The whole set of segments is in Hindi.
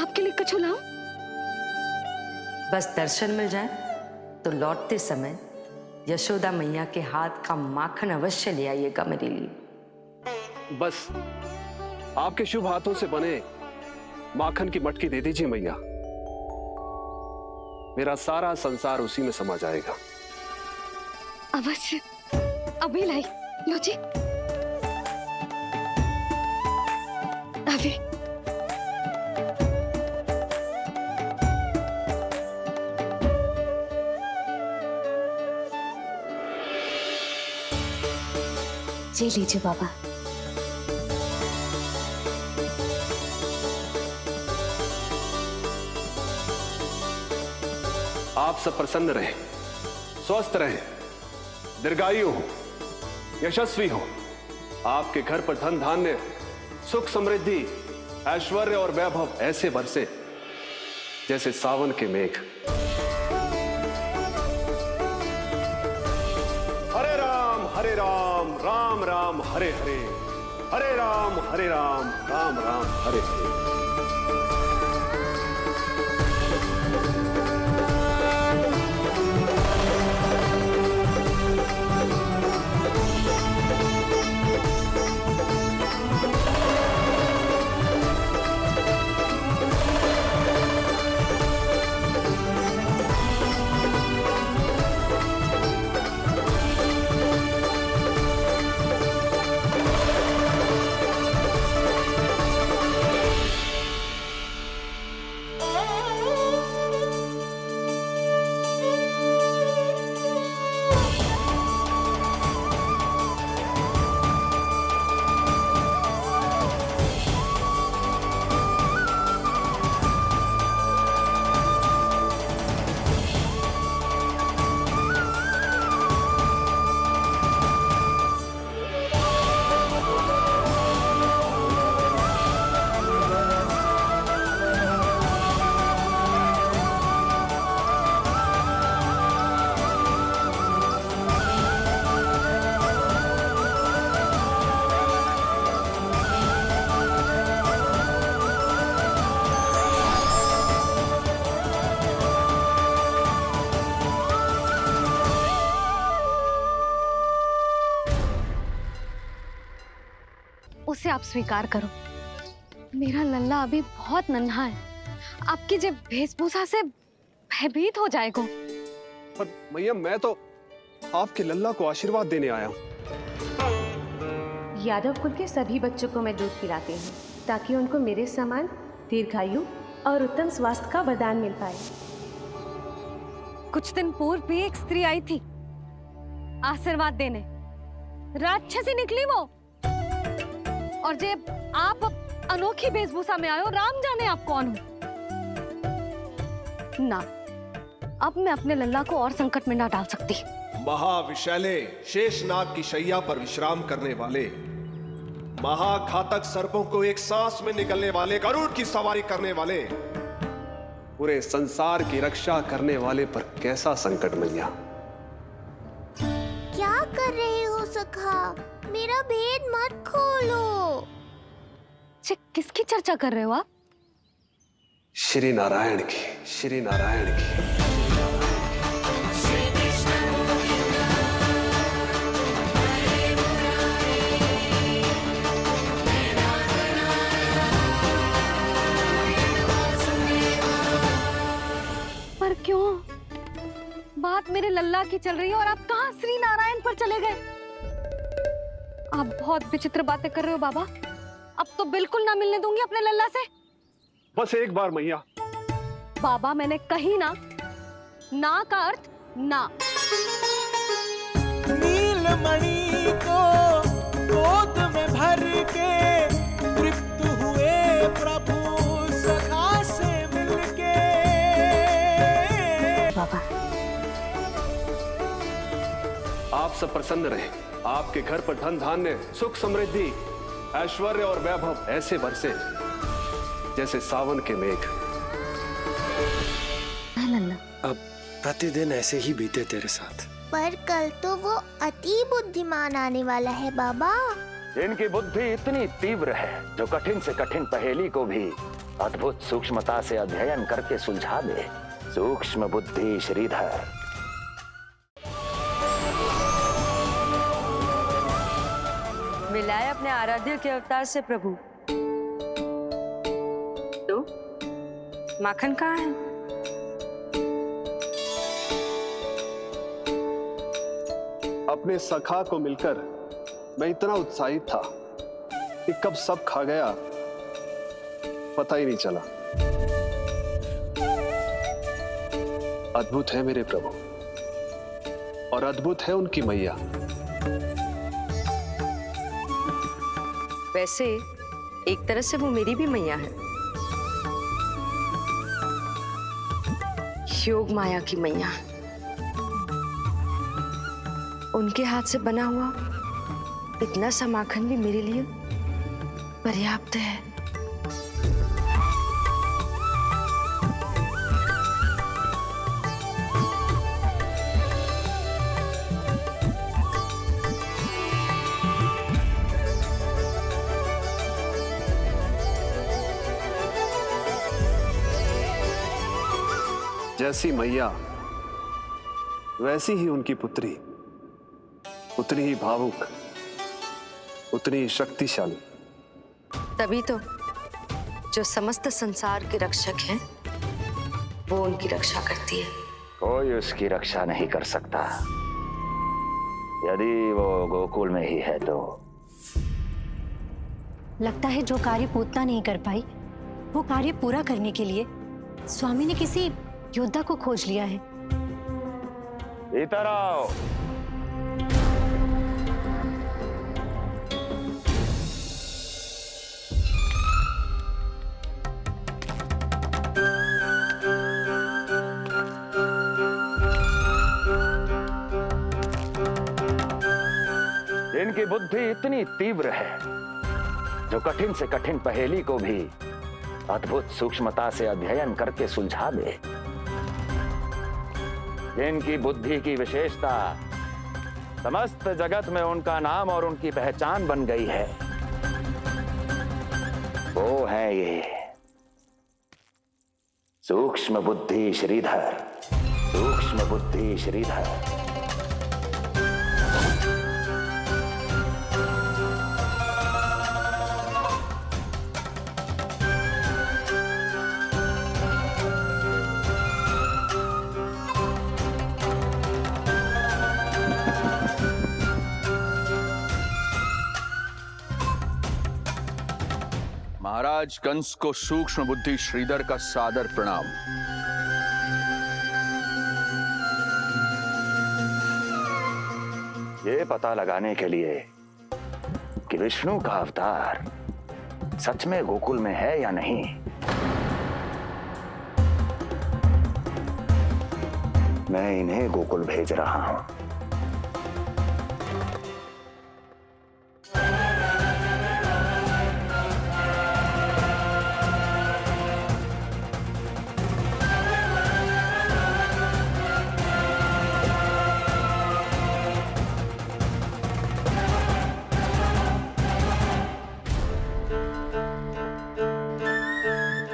आपके लिए कछु लाऊं? बस दर्शन मिल जाए तो लौटते समय यशोदा मैया के हाथ का माखन अवश्य ले आइएगा मेरे लिए। बस आपके शुभ हाथों से बने माखन की मटकी दे दीजिए मैया, मेरा सारा संसार उसी में समा जाएगा। अवश्य, अभी लाई। लो जी, अभी। जी लीजिए बाबा। आप सब प्रसन्न रहें, स्वस्थ रहें, दीर्घायु हो, यशस्वी हो। आपके घर पर धन धान्य, सुख समृद्धि, ऐश्वर्य और वैभव ऐसे बरसे जैसे सावन के मेघ। हरे राम राम राम हरे हरे, हरे राम राम राम हरे हरे। उसे आप स्वीकार करो। मेरा लल्ला अभी बहुत नन्हा है, आपकी जब वेशभूषा से भयभीत हो जाएगा। पर मैया, मैं तो आपके लल्ला को आशीर्वाद देने आया हूँ। यादव कुल के सभी बच्चों को मैं दूध पिलाती हूँ ताकि उनको मेरे समान दीर्घायु और उत्तम स्वास्थ्य का वरदान मिल पाए। कुछ दिन पूर्व भी एक स्त्री आई थी आशीर्वाद देने, राक्षसी निकली वो। और जब आप अनोखी वेशभूषा में आए हो, राम जाने आप कौन हो। ना, अब मैं अपने लल्ला को और संकट में ना डाल सकती। महाविशैले शेषनाग की शैया पर विश्राम करने वाले, महाघातक सर्पों को एक सांस में निकलने वाले, गरुड़ की सवारी करने वाले, पूरे संसार की रक्षा करने वाले पर कैसा संकट मैया। क्या कर रहे हो सखा? मेरा भेद मत खोलो। किसकी चर्चा कर रहे हो आप? श्री नारायण की, श्री नारायण की। पर क्यों? बात मेरे लल्ला की चल रही है और आप कहाँ श्री नारायण पर चले गए? आप बहुत विचित्र बातें कर रहे हो बाबा। अब तो बिल्कुल ना मिलने दूंगी अपने लल्ला से। बस एक बार मैया। बाबा, मैंने कही ना, ना का अर्थ ना। नीलमणि को गोद में भर के तृप्त हुए प्रभु सखा से मिलके। बाबा, आप सब प्रसन्न रहें। आपके घर पर धन धान्य, सुख समृद्धि, ऐश्वर्य और वैभव ऐसे बरसे जैसे सावन के मेघ। लल्ला, अब प्रतिदिन ऐसे ही बीते तेरे साथ। पर कल तो वो अति बुद्धिमान आने वाला है बाबा। इनकी बुद्धि इतनी तीव्र है जो कठिन से कठिन पहेली को भी अद्भुत सूक्ष्मता से अध्ययन करके सुलझा दे। सूक्ष्म बुद्धि श्रीधर। मिलाए अपने आराध्य के अवतार से प्रभु। तो माखन कहाँ है? अपने सखा को मिलकर मैं इतना उत्साहित था कि कब सब खा गया पता ही नहीं चला। अद्भुत है मेरे प्रभु और अद्भुत है उनकी मैया। वैसे एक तरह से वो मेरी भी मैया है, योग माया की मैया। उनके हाथ से बना हुआ इतना सा माखन भी मेरे लिए पर्याप्त है। जैसी मैया वैसी ही उनकी पुत्री, उतनी ही भावुक, उतनी ही शक्तिशाली। तभी तो जो समस्त संसार के रक्षक हैं वो उनकी रक्षा करती है। कोई उसकी रक्षा नहीं कर सकता। यदि वो गोकुल में ही है तो। लगता है जो कार्य पूतना नहीं कर पाई वो कार्य पूरा करने के लिए स्वामी ने किसी योद्धा को खोज लिया है। इधर आओ। इनकी बुद्धि इतनी तीव्र है जो कठिन से कठिन पहेली को भी अद्भुत सूक्ष्मता से अध्ययन करके सुलझा दे। इनकी बुद्धि की विशेषता समस्त जगत में उनका नाम और उनकी पहचान बन गई है। वो है ये सूक्ष्म बुद्धि श्रीधर। सूक्ष्म बुद्धि श्रीधर। महाराज कंस को सूक्ष्म बुद्धि श्रीधर का सादर प्रणाम। ये पता लगाने के लिए कि विष्णु का अवतार सच में गोकुल में है या नहीं, मैं इन्हें गोकुल भेज रहा हूं।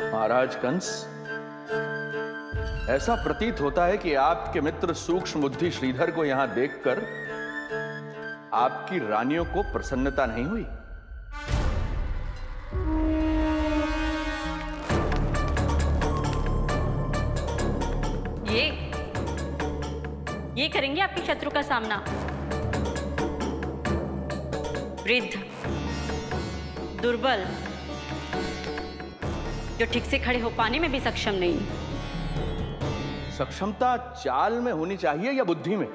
महाराज कंस, ऐसा प्रतीत होता है कि आपके मित्र सूक्ष्म बुद्धि श्रीधर को यहां देखकर आपकी रानियों को प्रसन्नता नहीं हुई। ये करेंगे आपके शत्रु का सामना। वृद्ध, दुर्बल, जो ठीक से खड़े हो पाने में भी सक्षम नहीं। सक्षमता चाल में होनी चाहिए या बुद्धि में?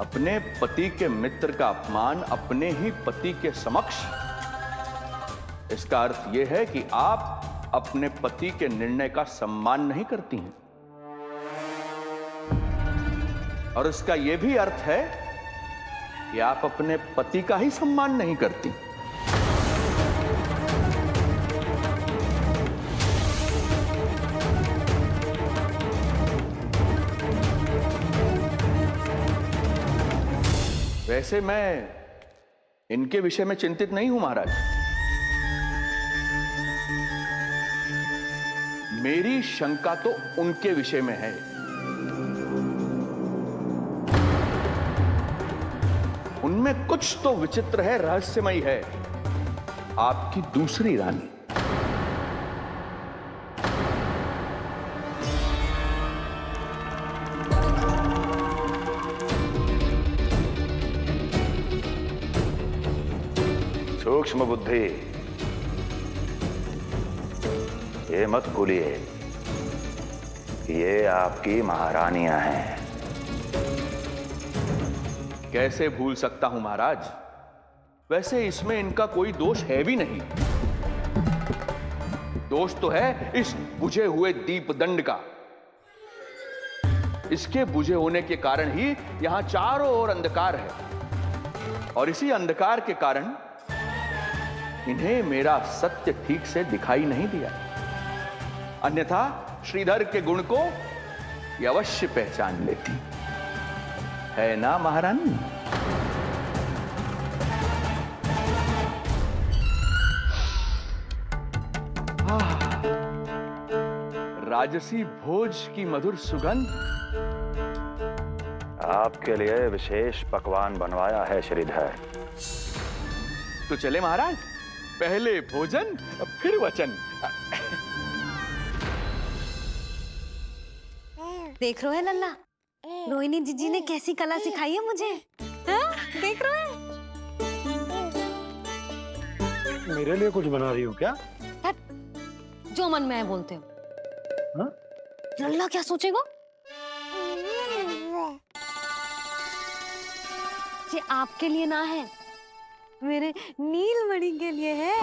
अपने पति के मित्र का अपमान अपने ही पति के समक्ष, इसका अर्थ यह है कि आप अपने पति के निर्णय का सम्मान नहीं करती हैं। और इसका यह भी अर्थ है कि आप अपने पति का ही सम्मान नहीं करती। वैसे मैं इनके विषय में चिंतित नहीं हूं महाराज। मेरी शंका तो उनके विषय में है। उनमें कुछ तो विचित्र है, रहस्यमयी है। आपकी दूसरी रानी। सूक्ष्म बुद्धि, ये मत भूलिए कि ये आपकी महारानियां हैं। कैसे भूल सकता हूं महाराज? वैसे इसमें इनका कोई दोष है भी नहीं। दोष तो है इस बुझे हुए दीपदंड का। इसके बुझे होने के कारण ही यहां चारों ओर अंधकार है, और इसी अंधकार के कारण इन्हें मेरा सत्य ठीक से दिखाई नहीं दिया। अन्यथा श्रीधर के गुण को ये अवश्य पहचान लेती, है ना महारानी? राजसी भोज की मधुर सुगंध। आपके लिए विशेष पकवान बनवाया है श्रीधर। तो चले महाराज, पहले भोजन फिर वचन। देख रहे हो लल्ला, रोहिणी जीजी ने कैसी कला सिखाई है मुझे। हाँ? देख रहे हो? मेरे लिए कुछ बना रही हो क्या? जो मन में है बोलते हो। हाँ? लल्ला क्या सोचेगा? ये आपके लिए ना है, मेरे नीलमणि के लिए है।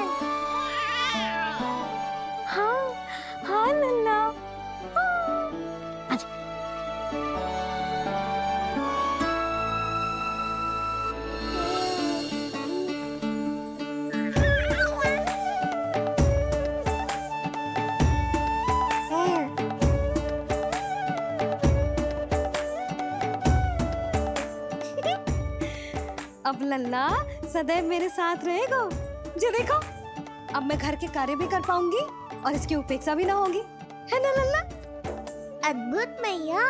हाँ हाँ लल्ला। अब लल्ला सदैव मेरे साथ रहेगा। जो देखो, अब मैं घर के कार्य भी कर पाऊंगी और इसकी उपेक्षा भी ना होगी, है ना लल्ला? अद्भुत मैया,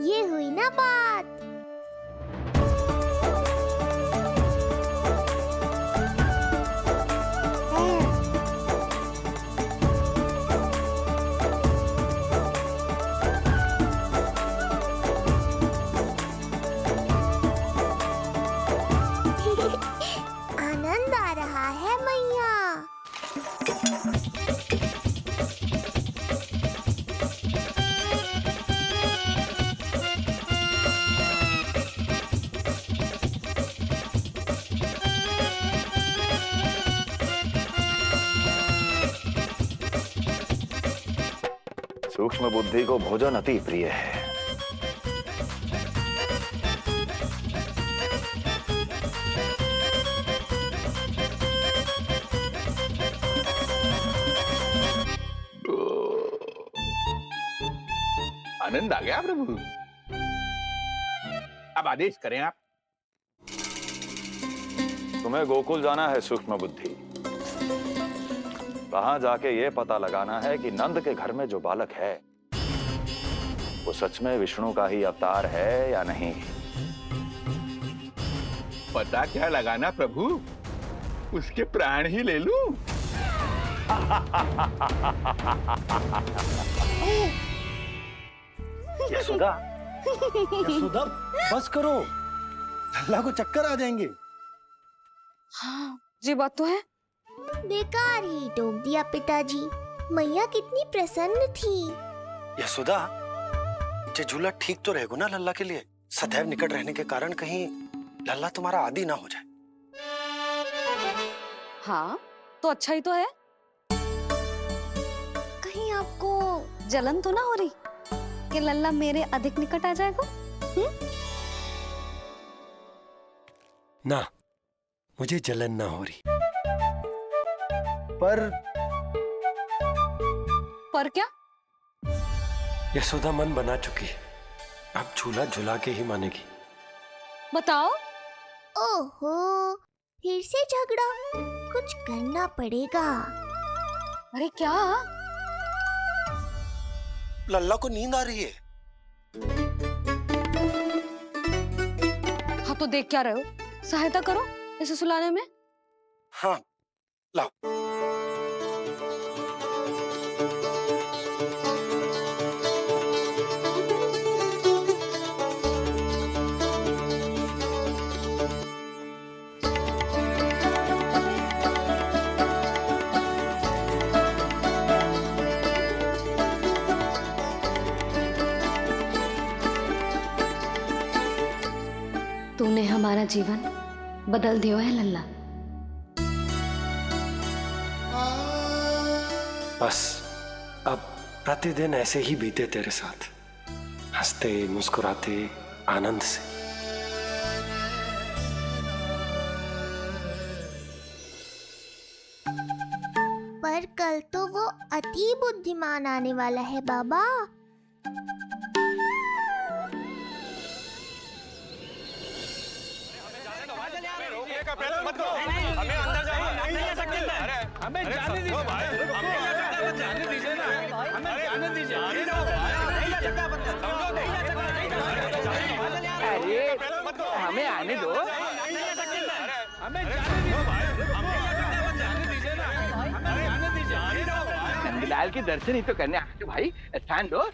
ये हुई ना बात। आनंद आ रहा है मैया। सूक्ष्म बुद्धि को भोजन अति प्रिय है। आनंद आ गया प्रभु। अब आदेश करें आप। तुम्हें गोकुल जाना है सूक्ष्म बुद्धि। वहां जाके ये पता लगाना है कि नंद के घर में जो बालक है वो सच में विष्णु का ही अवतार है या नहीं। पता क्या लगाना प्रभु? उसके प्राण ही ले लूं। यशोदा, यशोदा, बस करो, लल्ला को चक्कर आ जाएंगे। हाँ, ये बात तो है। बेकार ही टोक दिया पिताजी। मैया कितनी प्रसन्न थी। यशोदा, ये झूला ठीक तो रहेगा ना लल्ला के लिए? सदैव निकट रहने के कारण कहीं लल्ला तुम्हारा आदी ना हो जाए। हाँ, तो अच्छा ही तो है। कहीं आपको जलन तो ना हो रही कि लल्ला मेरे अधिक निकट आ जाएगा? ना, मुझे जलन ना हो रही। पर क्या? यशोदा मन बना चुकी है, अब झूला झूला के ही मानेगी। बताओ, ओहो, फिर से झगड़ा। कुछ करना पड़ेगा। अरे क्या? लल्ला को नींद आ रही है। हाँ तो देख क्या रहे हो? सहायता करो इसे सुलाने में। हाँ, लाओ। तूने हमारा जीवन बदल दियो है लल्ला। बस अब प्रतिदिन ऐसे ही बीते तेरे साथ, हंसते मुस्कुराते आनंद से। पर कल तो वो अति बुद्धिमान आने वाला है बाबा। हमें जाने दीजिए, जाने दीजिए ना, हमें जाने दीजिए। अरे हमें आने दो। हमें जाने दीजिए ना, हमें जाने दीजिए। नंदलाल के दर्शन ही तो करने आए थे भाई, स्थान दो।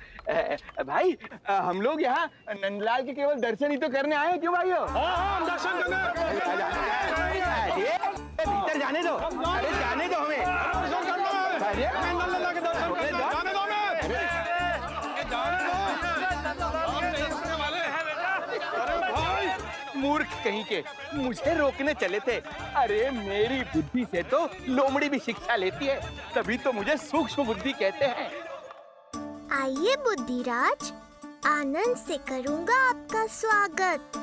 भाई हम लोग यहाँ नंदलाल के केवल दर्शन ही तो करने आए हैं, क्यों भाइयों? हम दर्शन भीतर जाने दो, अरे जाने दो हमें। मूर्ख कहीं के, मुझे रोकने चले थे। अरे मेरी बुद्धि से तो लोमड़ी भी शिक्षा लेती है, तभी तो मुझे सूक्ष्म बुद्धि कहते हैं। आइए बुद्धिराज, आनंद से करूंगा आपका स्वागत।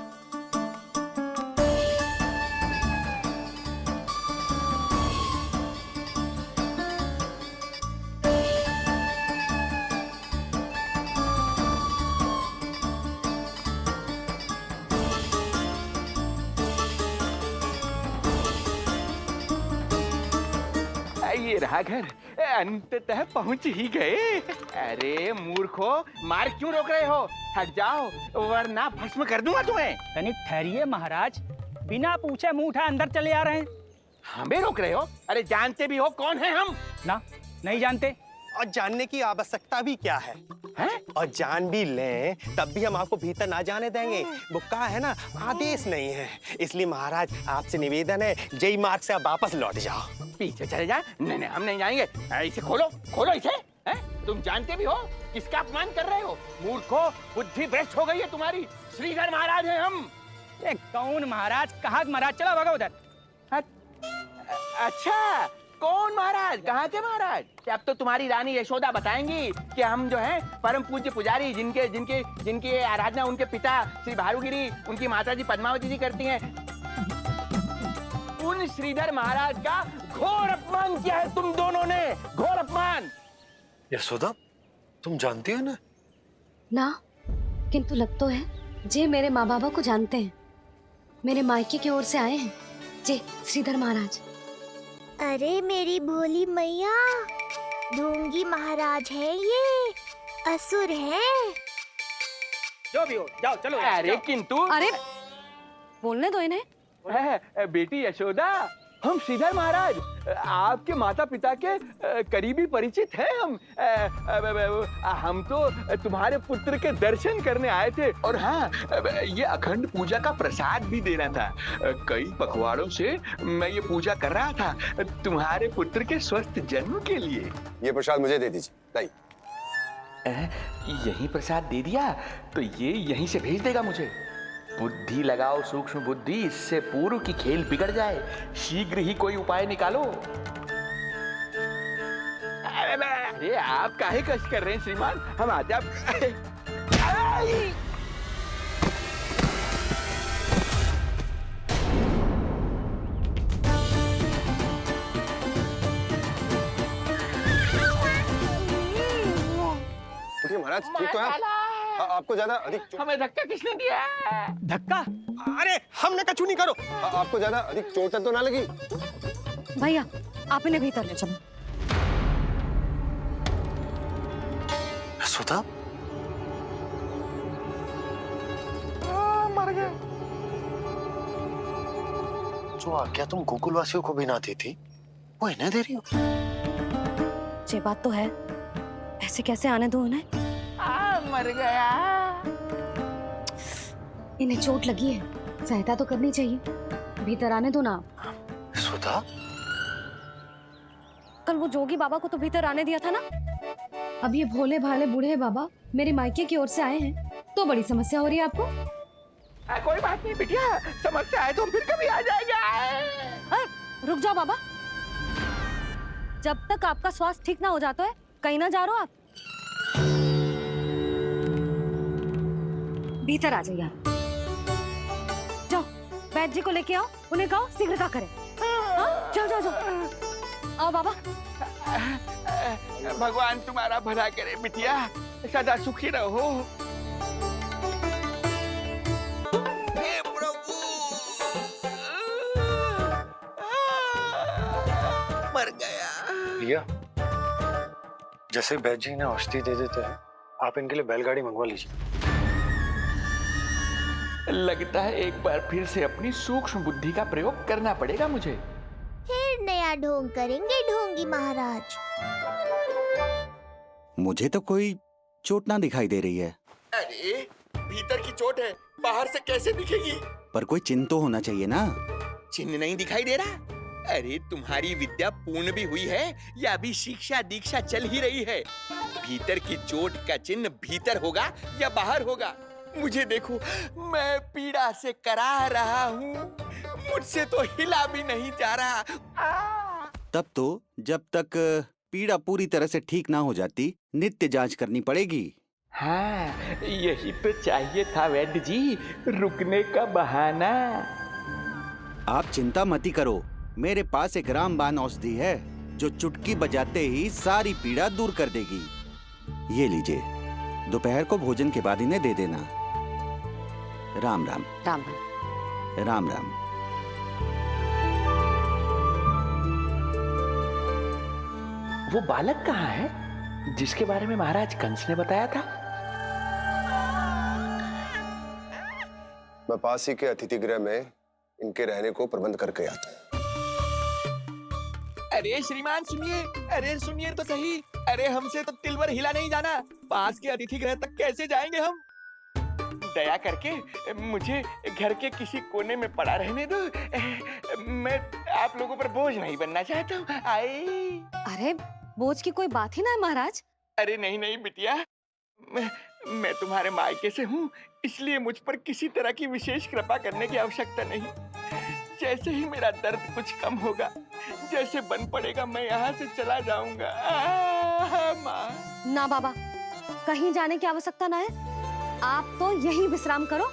ये रहा घर, अंततः पहुंच ही गए। अरे मूर्खो, मार क्यों रोक रहे हो? हट जाओ वरना भस्म कर दूंगा तुम्हें। तनिक ठहरिए महाराज, बिना पूछे मुंह उठा अंदर चले आ रहे हैं। हमें रोक रहे हो? अरे जानते भी हो कौन है हम? ना, नहीं जानते। और जानने की आवश्यकता भी क्या है? हैं? और जान भी लें तब भी हम आपको भीतर ना जाने देंगे। वो कहा है ना, आदेश नहीं है। इसलिए महाराज आपसे निवेदन है, जय मार्ग से आप वापस लौट जाओ। पीछे चले जाए? नहीं हम नहीं जाएंगे। इसे खोलो, खोलो इसे। हैं? तुम जानते भी हो किसका अपमान कर रहे हो? मूर्खो, बुद्धि भ्रष्ट हो गई है तुम्हारी। श्रीधर महाराज हैं हम। कौन महाराज? कहाँ महाराज? चला भगा उधर। अच्छा, कौन महाराज? कहाँ के महाराज? अब तो तुम्हारी रानी यशोदा बताएंगी कि हम जो हैं परम पूज्य पुजारी, जिनकी आराधना उनके पिता श्री भारुगिरी, उनकी माताजी पद्मावती जी करती हैं, उन श्रीधर महाराज का घोर अपमान किया है तुम दोनों ने। घोर अपमान। यशोदा, तुम जानती हो ना? ना, किंतु लग तो है जे मेरे माँ बाबा को जानते हैं। मेरे मायके की ओर से आए हैं जे श्रीधर महाराज। अरे मेरी भोली मैया, ढोंगी महाराज है ये, असुर है। जो भी हो, जाओ चलो। अरे किंतु, अरे बोलने दो इन्हें। बेटी यशोदा, हम श्रीधर महाराज आपके माता पिता के करीबी परिचित हैं। हम तो तुम्हारे पुत्र के दर्शन करने आए थे। और हाँ, ये अखंड पूजा का प्रसाद भी देना था। कई पखवाड़ों से मैं ये पूजा कर रहा था तुम्हारे पुत्र के स्वस्थ जन्म के लिए। ये प्रसाद मुझे दे दीजिए। नहीं, यही प्रसाद दे दिया तो ये यहीं से भेज देगा मुझे। बुद्धि लगाओ सूक्ष्म बुद्धि, इससे पूर्व की खेल बिगड़ जाए। शीघ्र ही कोई उपाय निकालो। अरे आप काहे कष्ट कर रहे हैं श्रीमान? हम आते आप। महाराज ठीक तो है? आपको ज्यादा अधिक हमें धक्का किसने दिया? धक्का? अरे हमने कछु नहीं करो। आपको ज्यादा अधिक चोट तो ना लगी? भैया आप इन्हें भीतर ले चलो। यशोदा मर गए। जो आज्ञा तुम गोकुल वासियों को भी ना दी थी वो इन्हें दे रही हो? ये बात तो है, ऐसे कैसे आने दो उन्हें? मर गया। इन्हें चोट लगी है, सहायता तो करनी चाहिए, भीतर आने दो ना। यशोदा कल वो जोगी बाबा को तो भीतर आने दिया था ना। अब ये भोले भाले बूढ़े बाबा मेरे मायके की ओर से आए हैं तो बड़ी समस्या हो रही है आपको। कोई बात नहीं बिटिया, समस्या आए तो फिर कभी आ जाएगा। रुक जाओ बाबा, जब तक आपका स्वास्थ्य ठीक ना हो जाता है कहीं ना जा रहे हो आप। भीतर आ जाइए आप। जाओ वैद्य जी को लेके आओ, उन्हें कहो शीघ्रता करें। जाओ जाओ जाओ। आओ बाबा। भगवान तुम्हारा भला करे बिटिया, सदा सुखी रहो। हे प्रभु, मर गया। भैया जैसे वैद्य जी ने औषधि दे देते हैं, आप इनके लिए बैलगाड़ी मंगवा लीजिए। लगता है एक बार फिर से अपनी सूक्ष्म बुद्धि का प्रयोग करना पड़ेगा मुझे। फिर नया ढोंग करेंगे ढोंगी महाराज। मुझे तो कोई चोट ना दिखाई दे रही है। अरे भीतर की चोट है, बाहर से कैसे दिखेगी? पर कोई चिन्ह तो होना चाहिए ना। चिन्ह नहीं दिखाई दे रहा? अरे तुम्हारी विद्या पूर्ण भी हुई है या अभी शिक्षा दीक्षा चल ही रही है? भीतर की चोट का चिन्ह भीतर होगा या बाहर होगा? मुझे देखो, मैं पीड़ा से करा रहा हूँ, मुझसे तो हिला भी नहीं जा रहा। तब तो जब तक पीड़ा पूरी तरह से ठीक ना हो जाती नित्य जांच करनी पड़ेगी। हाँ, यही तो चाहिए था वैद्य जी, रुकने का बहाना। आप चिंता मती करो, मेरे पास एक रामबाण औषधि है जो चुटकी बजाते ही सारी पीड़ा दूर कर देगी। ये लीजिए, दोपहर को भोजन के बाद इन्हें दे देना। राम राम। राम राम। राम राम। वो बालक कहाँ है जिसके बारे में महाराज कंस ने बताया था? मैं पास ही के अतिथि गृह में इनके रहने को प्रबंध करके आता हूँ। अरे श्रीमान सुनिए, अरे सुनिए तो सही। अरे हमसे तो तिलवर हिला नहीं जाना, पास के अतिथि गृह तक कैसे जाएंगे हम? दया करके मुझे घर के किसी कोने में पड़ा रहने दो, मैं आप लोगों पर बोझ नहीं बनना चाहता हूँ। आई। अरे बोझ की कोई बात ही ना है महाराज। अरे नहीं नहीं बिटिया, मैं तुम्हारे मायके से हूँ, इसलिए मुझ पर किसी तरह की विशेष कृपा करने की आवश्यकता नहीं। जैसे ही मेरा दर्द कुछ कम होगा, जैसे बन पड़ेगा, मैं यहाँ से चला जाऊंगा। माँ। ना बाबा, कहीं जाने की आवश्यकता ना है, आप तो यही विश्राम करो।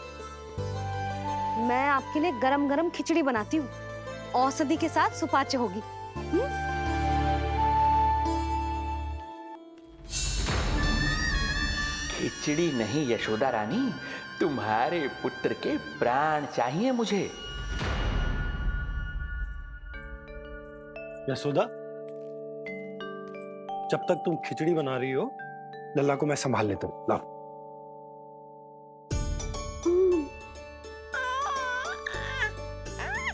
मैं आपके लिए गरम गरम खिचड़ी बनाती हूँ, औषधि के साथ सुपाच्य होगी। खिचड़ी नहीं यशोदा रानी, तुम्हारे पुत्र के प्राण चाहिए मुझे। यशोदा, जब तक तुम खिचड़ी बना रही हो, लल्ला को मैं संभाल लेता हूँ। लाओ।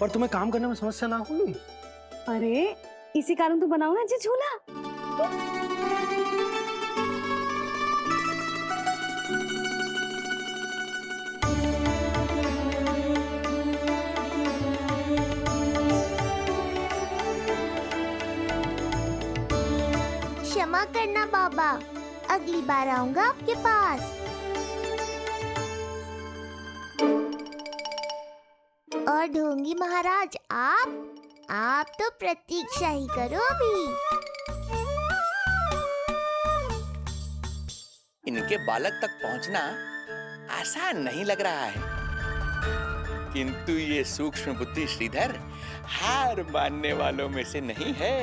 पर तुम्हें काम करने में समस्या ना होगी? अरे इसी कारण तो बनाओ ना जी झूला। क्षमा करना बाबा, अगली बार आऊंगा आपके पास। और ढोंगी महाराज, आप तो प्रतीक्षा ही करो अभी। इनके बालक तक पहुंचना आसान नहीं लग रहा है, किंतु ये सूक्ष्म बुद्धि श्रीधर हार मानने वालों में से नहीं है।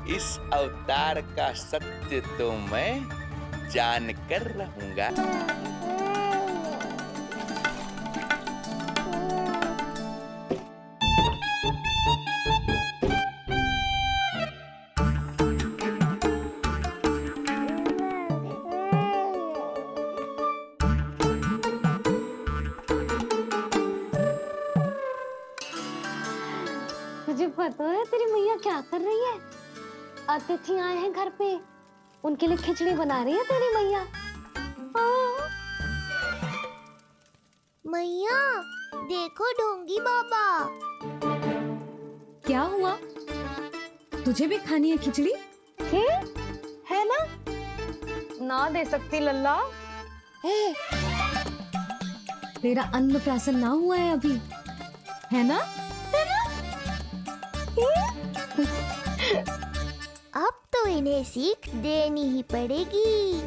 इस अवतार का सत्य तो मैं जानकर रहूंगा। तुझे पता है तेरी मैया क्या कर रही है? अतिथि आए हैं घर पे, उनके लिए खिचड़ी बना रही है तेरी मैया। मैया देखो ढोंगी बाबा। क्या हुआ? तुझे भी खानी है खिचड़ी? है ना? ना दे सकती लल्ला। तेरा अन्नप्राशन ना हुआ है अभी, है ना? अब तो इन्हें सीख देनी ही पड़ेगी।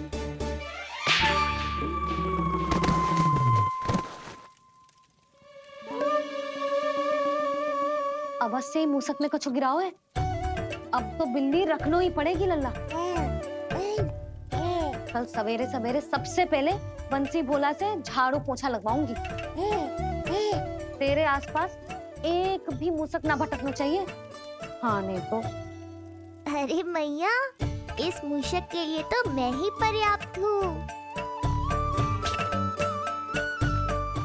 अवश्य ही मूसक में कुछ गिराओ है। अब तो बिल्ली रखनो ही पड़ेगी लल्ला। कल सवेरे सवेरे सबसे पहले बंसी भोला से झाड़ू पोछा लगवाऊंगी। तेरे आसपास एक भी मूसक ना भटकना चाहिए। हाँ नहीं तो। अरे मैया, इस मूषक के लिए तो मैं ही पर्याप्त हूँ।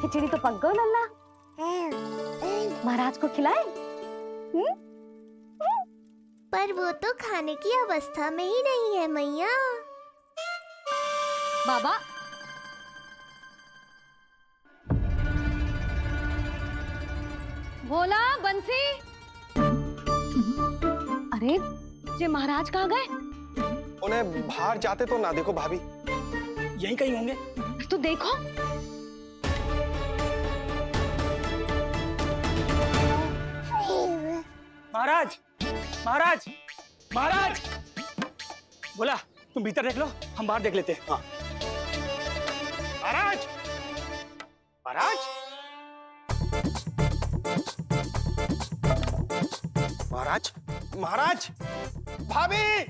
खिचड़ी तो पक गई लल्ला। महाराज को खिलाए? पर वो तो खाने की अवस्था में ही नहीं है मैया। बाबा, भोला, बंसी। अरे ये महाराज कहाँ गए? उन्हें बाहर जाते तो ना देखो भाभी, यहीं कहीं होंगे। तो देखो। महाराज, महाराज, महाराज। बोला तुम भीतर देख लो, हम बाहर देख लेते हैं। हाँ। महाराज, महाराज, महाराज, महाराज, भाभी।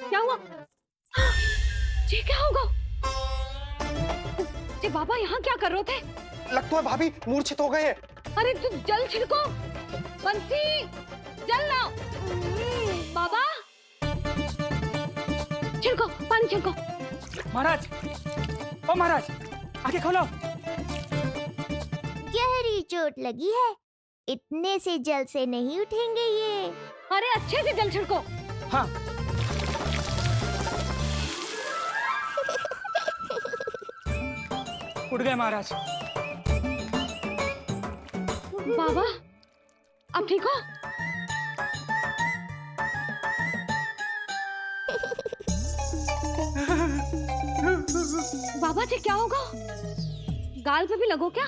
क्या हुआ? ये क्या होगा? ये बाबा यहाँ क्या कर रहे थे? लगता है भाभी मूर्छित हो गए हैं। अरे तू जल छिड़को, बंसी, जल लाओ। बाबा, छिड़को, पानी छिड़को। महाराज, ओ महाराज, आंखें खोलो। गहरी चोट लगी है, इतने से जल से नहीं उठेंगे ये। अरे अच्छे से जल छिड़को। हाँ। उठ गए महाराज। बाबा, अब ठीक हो? बाबा जी क्या होगा? गाल पे भी लगो क्या?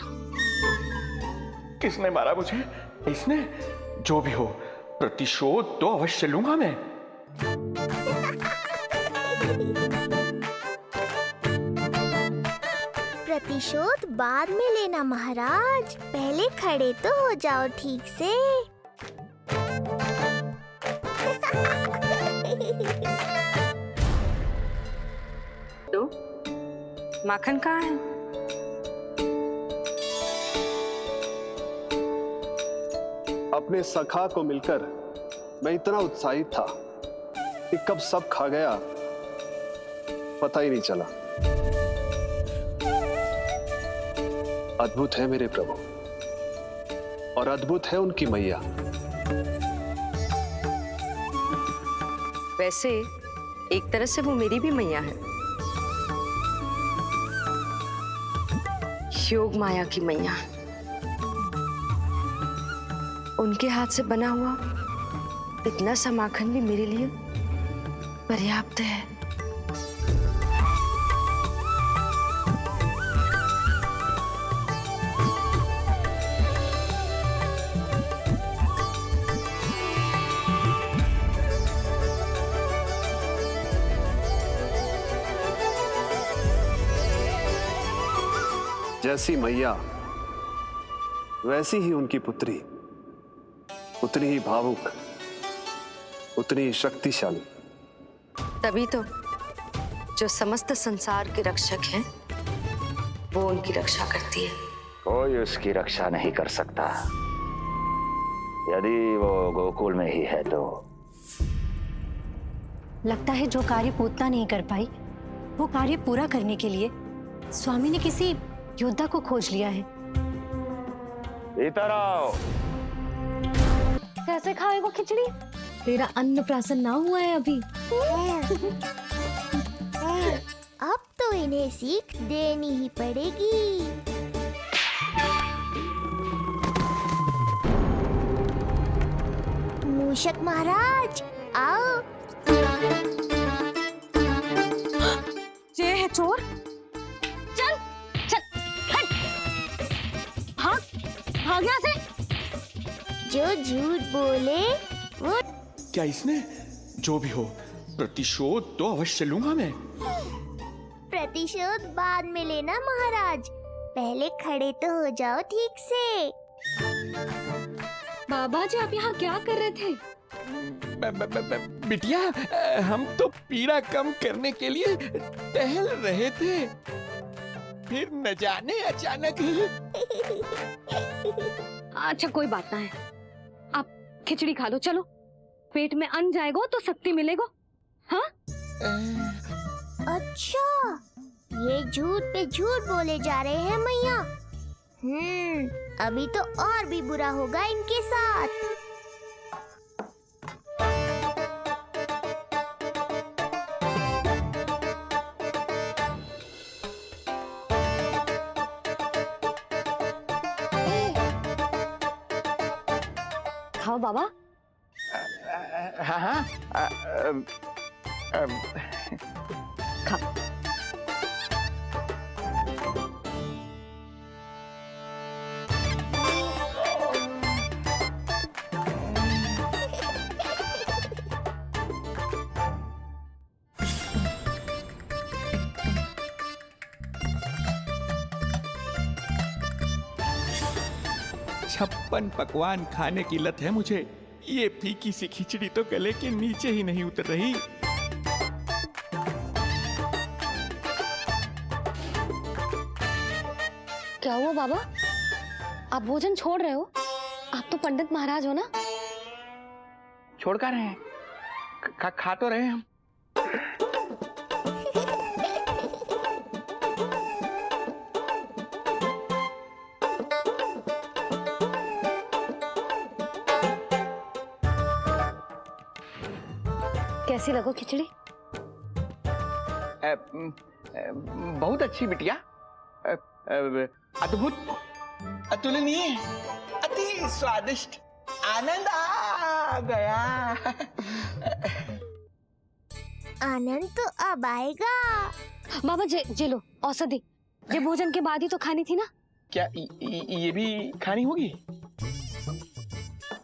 किसने मारा मुझे? इसने? जो भी हो, प्रतिशोध तो अवश्य लूंगा मैं। प्रतिशोध बाद में लेना महाराज, पहले खड़े तो हो जाओ ठीक से। तो माखन कहाँ है? अपने सखा को मिलकर मैं इतना उत्साहित था कि कब सब खा गया पता ही नहीं चला। अद्भुत है मेरे प्रभु, और अद्भुत है उनकी मैया। वैसे एक तरह से वो मेरी भी मैया है, योग माया की मैया। उनके हाथ से बना हुआ इतना सा माखन भी मेरे लिए पर्याप्त है। जैसी मैया वैसी ही उनकी पुत्री, उतनी ही भावुक, उतनी ही शक्तिशाली। तभी तो जो समस्त संसार के रक्षक हैं, वो उनकी रक्षा करती है। कोई उसकी रक्षा नहीं कर सकता, यदि वो गोकुल में ही है तो। लगता है जो कार्य पूतना नहीं कर पाई, वो कार्य पूरा करने के लिए स्वामी ने किसी योद्धा को खोज लिया है। इधर आओ। कैसे खाएगा खिचड़ी? तेरा अन्नप्राशन ना हुआ है अभी। अब तो इन्हें सीख देनी ही पड़ेगी। मूषक महाराज आओ। ये है चोर। चल चल हट, भाग यहाँ से। जो झूठ बोले वो क्या इसने? जो भी हो, प्रतिशोध तो अवश्य लूंगा मैं। प्रतिशोध बाद में लेना महाराज, पहले खड़े तो हो जाओ ठीक से। बाबा जी आप यहाँ क्या कर रहे थे? बिटिया, हम तो पीड़ा कम करने के लिए टहल रहे थे, फिर न जाने अचानक ही। अच्छा कोई बात ना है, आप खिचड़ी खा लो। चलो, पेट में अन्न जाएगा तो शक्ति मिलेगा। हाँ? अच्छा, ये झूठ पे झूठ बोले जा रहे हैं मैया। अभी तो और भी बुरा होगा इनके साथ। खाओ बाबा। हाँ हाँ, खा। छप्पन पकवान खाने की लत है मुझे। ये फीकी सी खिचड़ी तो गले के नीचे ही नहीं उतर रही। क्या हुआ बाबा? आप भोजन छोड़ रहे हो? आप तो पंडित महाराज हो ना? छोड़ कर रहे हैं, खा तो रहे हैं हम। कैसी लगो खिचड़ी? बहुत अच्छी बिटिया, अद्भुत, अतुलनीय, अति स्वादिष्ट, आनंद आ गया। आनंद तो अब आएगा। बाबा जे लो औषधि, ये भोजन के बाद ही तो खानी थी ना? क्या ये भी खानी होगी?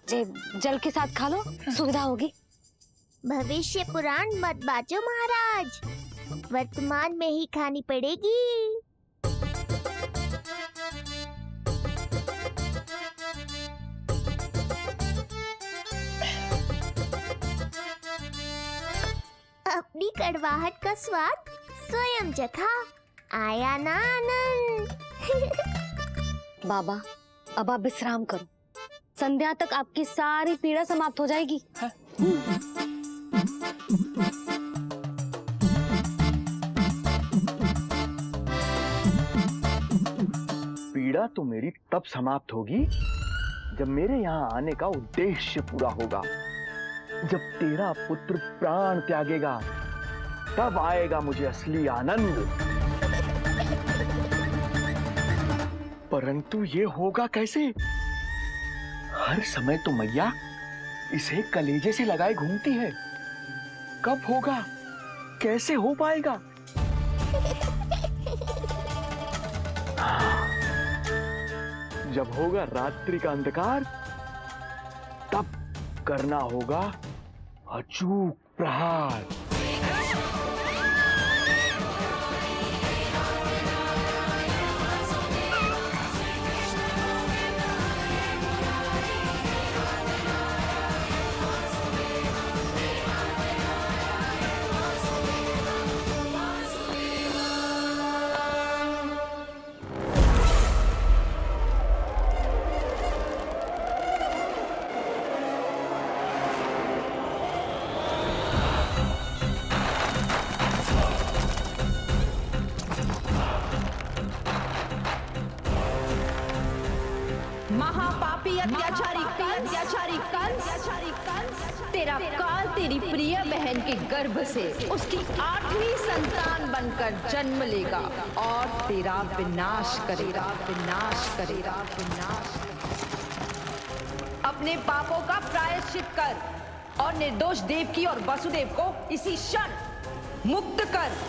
जे जल के साथ खा लो, सुविधा होगी। भविष्य पुराण मत बाचो महाराज, वर्तमान में ही खानी पड़ेगी। अपनी कड़वाहट का स्वाद स्वयं चखा, आया ना आनंद। बाबा अब आप विश्राम करो, संध्या तक आपकी सारी पीड़ा समाप्त हो जाएगी। पीड़ा तो मेरी तब समाप्त होगी जब मेरे यहाँ आने का उद्देश्य पूरा होगा। जब तेरा पुत्र प्राण त्यागेगा, तब आएगा मुझे असली आनंद। परंतु ये होगा कैसे? हर समय तो मैया इसे कलेजे से लगाए घूमती है। कब होगा? कैसे हो पाएगा? जब होगा रात्रि का अंधकार, तब करना होगा अचूक प्रहार। अत्याचारी कंस, तेरा काल तेरी प्रिय बहन के गर्भ से उसकी 8वीं संतान बनकर जन्म लेगा और तेरा विनाश करेगा, विनाश करेगा, विनाश। अपने पापों का प्रायश्चित कर और निर्दोष देवकी और वसुदेव को इसी क्षण मुक्त कर।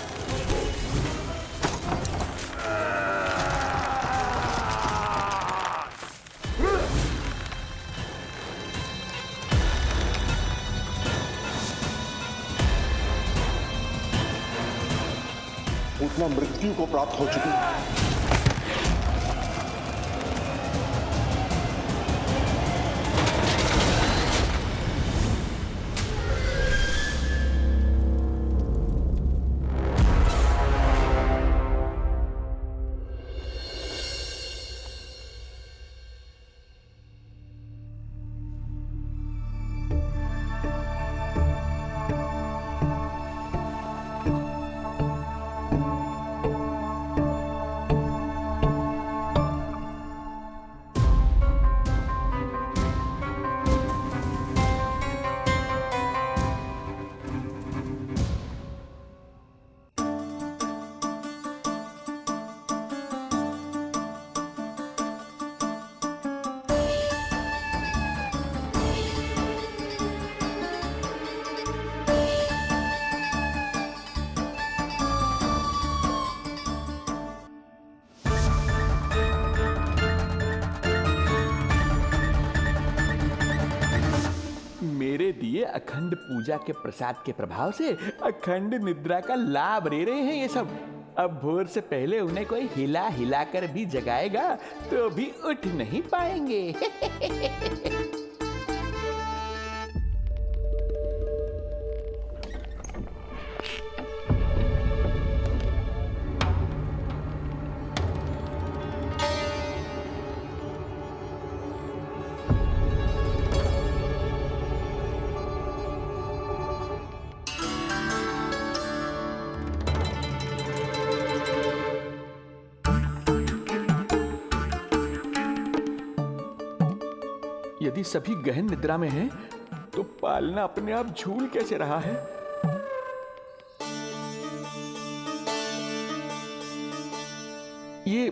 उतना मृत्यु को प्राप्त हो चुकी है। मेरे दिए अखंड पूजा के प्रसाद के प्रभाव से अखंड निद्रा का लाभ ले रहे हैं ये सब। अब भोर से पहले उन्हें कोई हिला हिलाकर भी जगाएगा तो भी उठ नहीं पाएंगे। यदि सभी गहन निद्रा में हैं, तो पालना अपने आप झूल कैसे रहा है? ये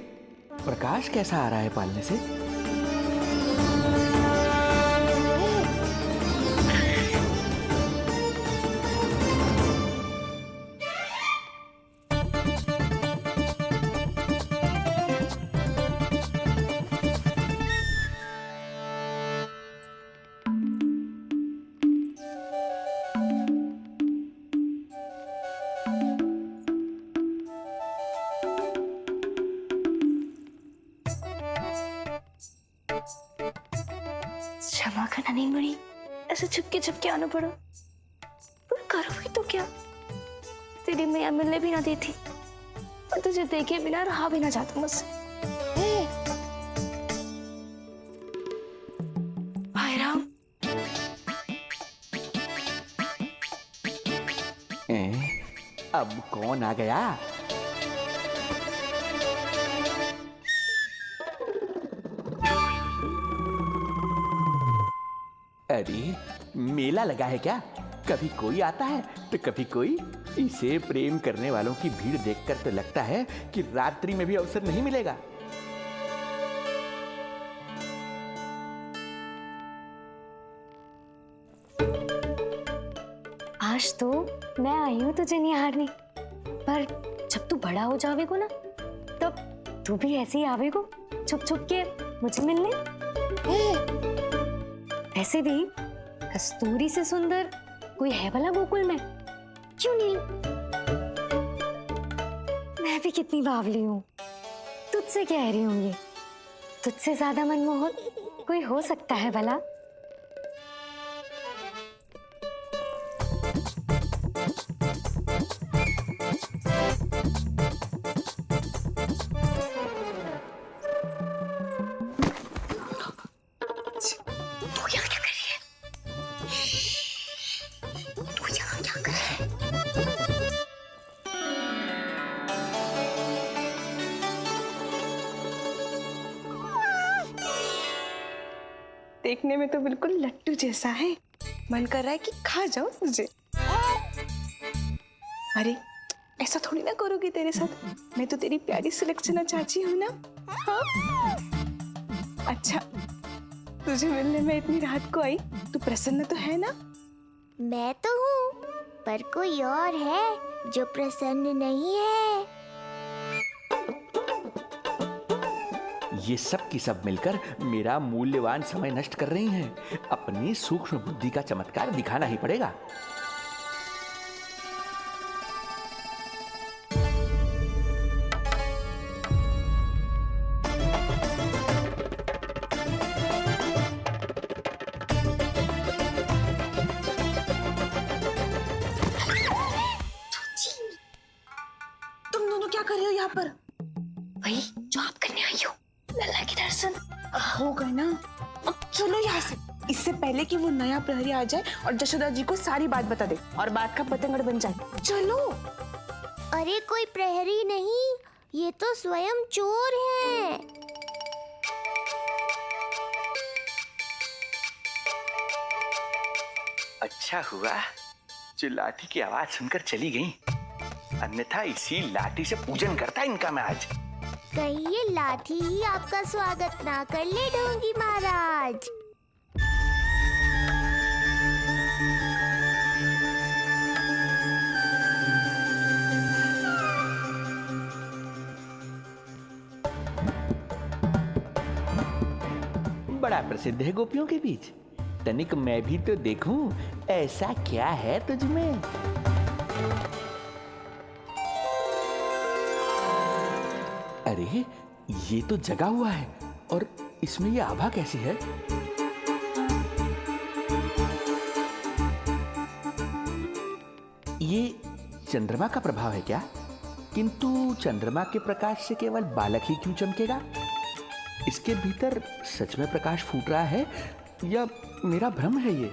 प्रकाश कैसा आ रहा है पालने से? क्षमा करना नहीं मुड़ी, ऐसे छुपके आना पड़ा। पर करो भी तो क्या, तेरी मैया मिलने भी ना देती और तुझे देखे बिना रहा भी ना जाता मुझसे। भाई राम, अब कौन आ गया? अरे मेला लगा है क्या? कभी कोई आता है तो कभी कोई। इसे प्रेम करने वालों की भीड़ देखकर तो लगता है कि रात्रि में भी अवसर नहीं मिलेगा। आज तो मैं आई हूँ तुझे निहारने, पर जब तू बड़ा हो जावेगो ना, तब तू भी ऐसे ही आवेगो छुप छुप के मुझे मिलने। ऐसे भी कस्तूरी से सुंदर कोई है भला गोकुल में? क्यों नहीं? मैं भी कितनी बावली हूँ, तुझसे कह रही हूँ। ये तुझसे ज्यादा मनमोहक कोई हो सकता है भला? देखने में तो बिल्कुल लट्टू जैसा है। मन कर रहा है कि खा जाओ तुझे। अरे ऐसा थोड़ी ना करोगी तेरे साथ, मैं तो तेरी प्यारी सुलक्षणा चाची हूँ ना। हाँ? अच्छा, तुझे मिलने में इतनी रात को आई, तू प्रसन्न तो है ना? मैं तो हूँ, पर कोई और है जो प्रसन्न नहीं है। ये सब की सब मिलकर मेरा मूल्यवान समय नष्ट कर रही हैं। अपनी सूक्ष्म बुद्धि का चमत्कार दिखाना ही पड़ेगा। तुम दोनों क्या कर रहे हो यहाँ पर? वही जो आप करने आई हो, लल्ला के दर्शन। हो गए ना, अब चलो यहाँ से, इससे पहले कि वो नया प्रहरी आ जाए और जशोदा जी को सारी बात बता दे और बात का पतंगड़ बन जाए। चलो। अरे कोई प्रहरी नहीं, ये तो स्वयं चोर है। अच्छा हुआ जो लाठी की आवाज सुनकर चली गई, अन्यथा इसी लाठी से पूजन करता इनका मैं आज। कहीं ये लाठी ही आपका स्वागत ना कर ले ढोंगी महाराज। बड़ा प्रसिद्ध है गोपियों के बीच। तनिक मैं भी तो देखूं ऐसा क्या है तुझमें। अरे ये तो जगा हुआ है, और इसमें ये आभा कैसी है? ये चंद्रमा का प्रभाव है क्या? किंतु चंद्रमा के प्रकाश से केवल बालक ही क्यों चमकेगा? इसके भीतर सच में प्रकाश फूट रहा है या मेरा भ्रम है ये?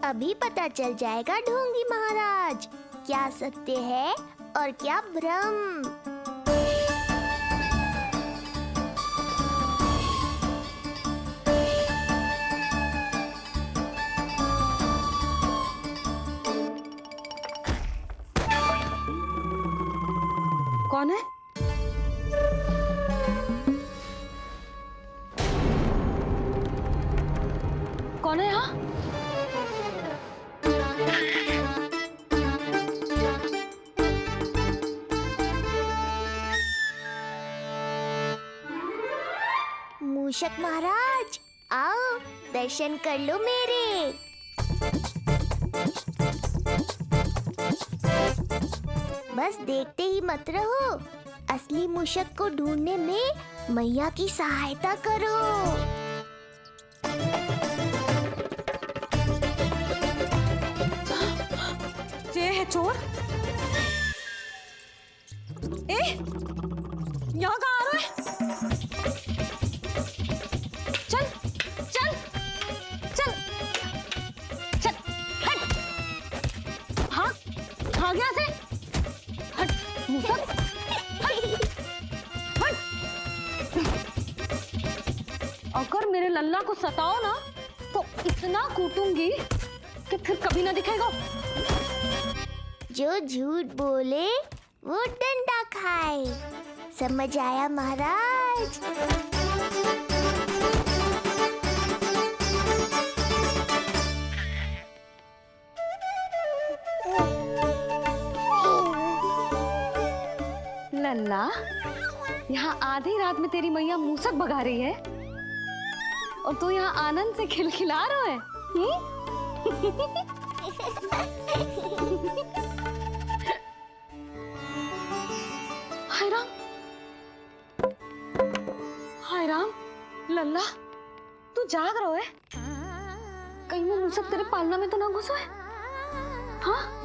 अभी पता चल जाएगा ढोंगी महाराज, क्या सत्य है और क्या भ्रम। कौन है? कौन है यहाँ? मूषक महाराज, आओ दर्शन कर लो मेरे। बस देखते ही मत रहो, असली मूषक को ढूंढने में मैया की सहायता करो। ये है चोर। ए, यहाँ कहाँ आ रहा है? चल, चल, चल, चल, हट। हाँ, भाग यहाँ से। हट, मूसक, हट, हट। अगर मेरे लल्ला को सताओ ना, तो इतना कूटूंगी कि फिर कभी ना दिखेगा। जो झूठ बोले वो डंडा खाए, समझ आया महाराज? लल्ला, यहाँ आधी रात में तेरी मैया मूसक भगा रही है और तू यहाँ आनंद से खिलखिला रहा है। हाय राम, हाय राम, लल्ला तू जाग रहा है? कहीं वो मूसक तेरे पालना में तो ना घुसो है? हाँ?